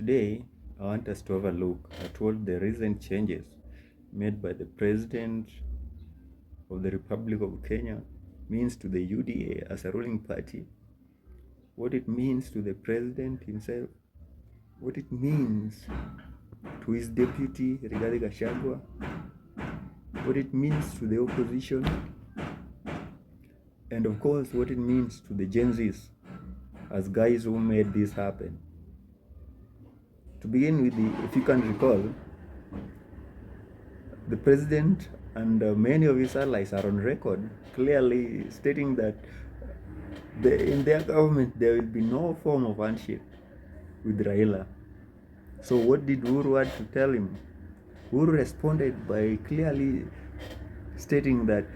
Today, I want us to have a look at what the recent changes made by the President of the Republic of Kenya means to the UDA as a ruling party, what it means to the President himself, what it means to his deputy, Gachagua, what it means to the opposition, and of course, what it means to the Gen Zs as guys who made this happen. To begin with, if you can recall, the president and many of his allies are on record clearly stating that in their government there will be no form of handshake with Raila. So what did Uhuru have to tell him? Uhuru responded by clearly stating that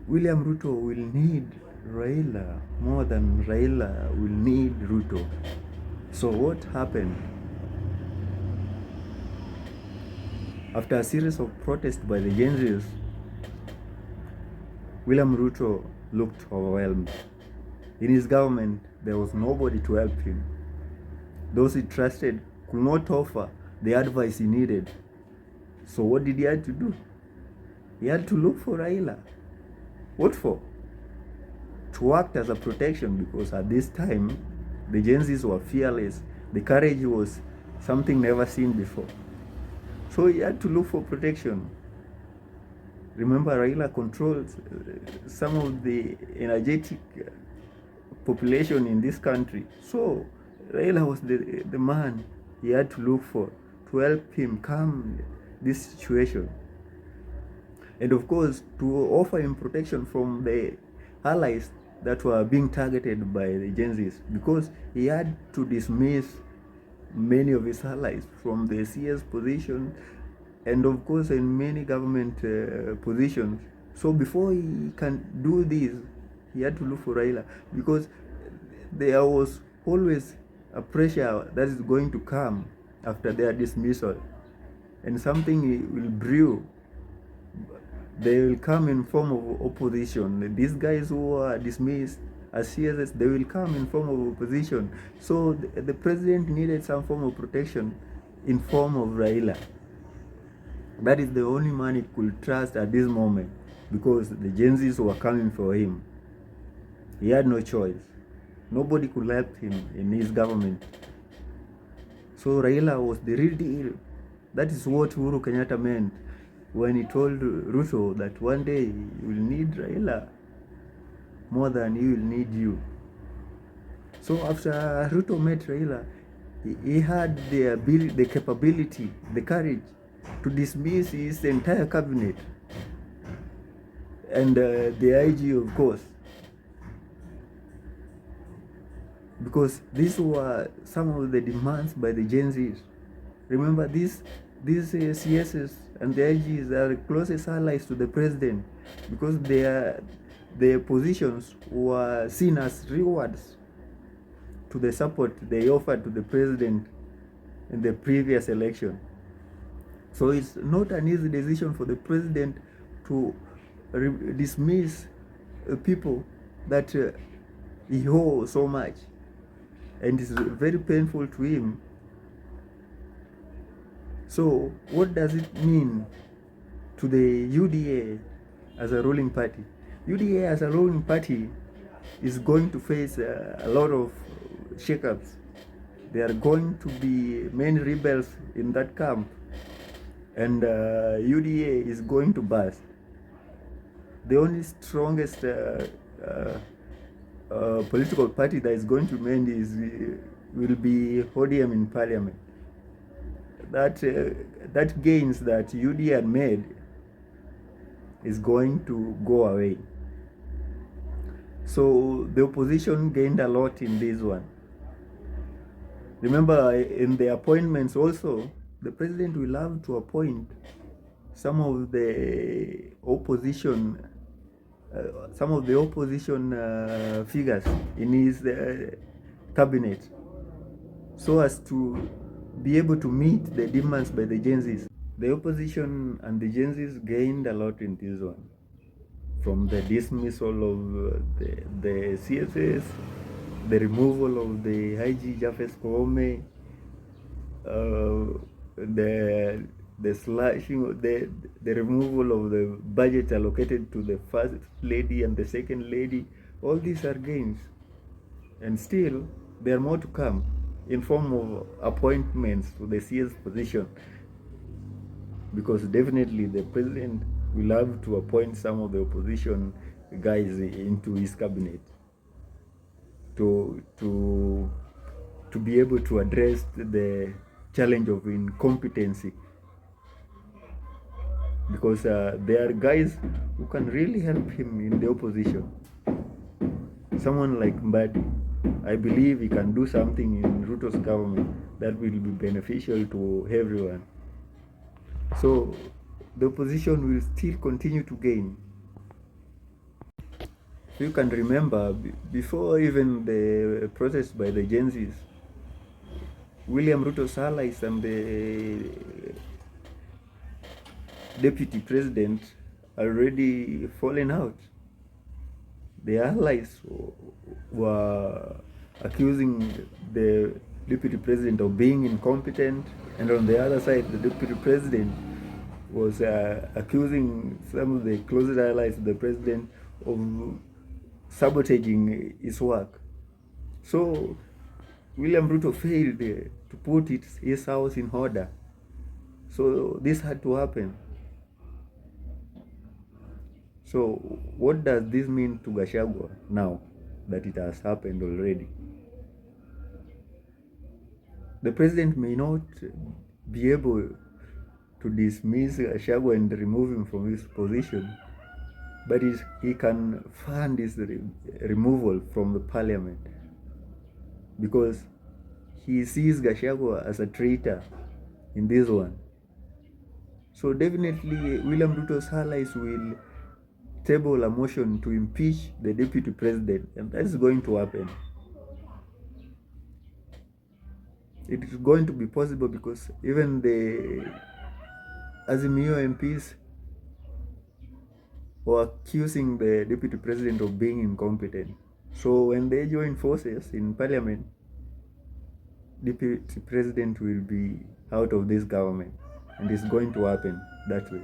William Ruto will need Raila more than Raila will need Ruto. So what happened? After a series of protests by the Gen Zs, William Ruto looked overwhelmed. In his government, there was nobody to help him. Those he trusted could not offer the advice he needed. So what did he have to do? He had to look for Raila. What for? To act as a protection, because at this time, the Gen Zs were fearless. The courage was something never seen before. So he had to look for protection. Remember, Raila controls some of the energetic population in this country. So Raila was the man he had to look for to help him calm this situation. And of course, to offer him protection from the allies that were being targeted by the Gen Zs, because he had to dismiss many of his allies from the CS position and of course in many government positions. So before he can do this, he had to look for Raila, because there was always a pressure that is going to come after their dismissal, and something will brew. They will come in form of opposition. These guys who are dismissed as CSS, they will come in form of opposition. So the president needed some form of protection in form of Raila. That is the only man he could trust at this moment, because the Gen Zs were coming for him. He had no choice. Nobody could help him in his government. So Raila was the real deal. That is what Uhuru Kenyatta meant when he told Ruto that one day you will need Raila more than he will need you. So after Ruto met Raila, he had the capability, the courage to dismiss his entire cabinet and the IG, of course, because these were some of the demands by the Gen Zs. Remember, these CSs and the IGs are the closest allies to the president, because their positions were seen as rewards to the support they offered to the president in the previous election. So it's not an easy decision for the president to dismiss people that he owes so much, and it's very painful to him. So what does it mean to the UDA as a ruling party? UDA as a ruling party is going to face a lot of shakeups. There are going to be many rebels in that camp, and UDA is going to burst. The only strongest political party that is going to remain will be ODM in parliament. That gains that UDA had made is going to go away. So the opposition gained a lot in this one. Remember, in the appointments also, the president will have to appoint some of the opposition figures in his cabinet, so as to be able to meet the demands by the Gen Zs. The opposition and the Gen Zs gained a lot in this one, from the dismissal of the CSS, the removal of the IG Jafes Koome, the slashing, the removal of the budget allocated to the first lady and the second lady, all these are gains. And still, there are more to come in form of appointments to the CS position, because definitely the president will have to appoint some of the opposition guys into his cabinet to be able to address the challenge of incompetency, because there are guys who can really help him in the opposition. Someone like Mbadi, I believe he can do something in Ruto's government that will be beneficial to everyone. So the opposition will still continue to gain. If you can remember, before even the protest by the Gen Zs, William Ruto's allies and the deputy president already fallen out. The allies were accusing the deputy president of being incompetent, and on the other side, the deputy president was accusing some of the closest allies of the president of sabotaging his work. So William Ruto failed to put his house in order. So this had to happen. So what does this mean to Gachagua now that it has happened already? The president may not be able to dismiss Gachagua and remove him from his position, but he can fund his removal from the parliament, because he sees Gachagua as a traitor in this one. So definitely William Ruto's allies will table a motion to impeach the deputy president, and that is going to happen. It is going to be possible because even the Azimio MPs were accusing the deputy president of being incompetent. So when they join forces in parliament, deputy president will be out of this government, and it's going to happen that way.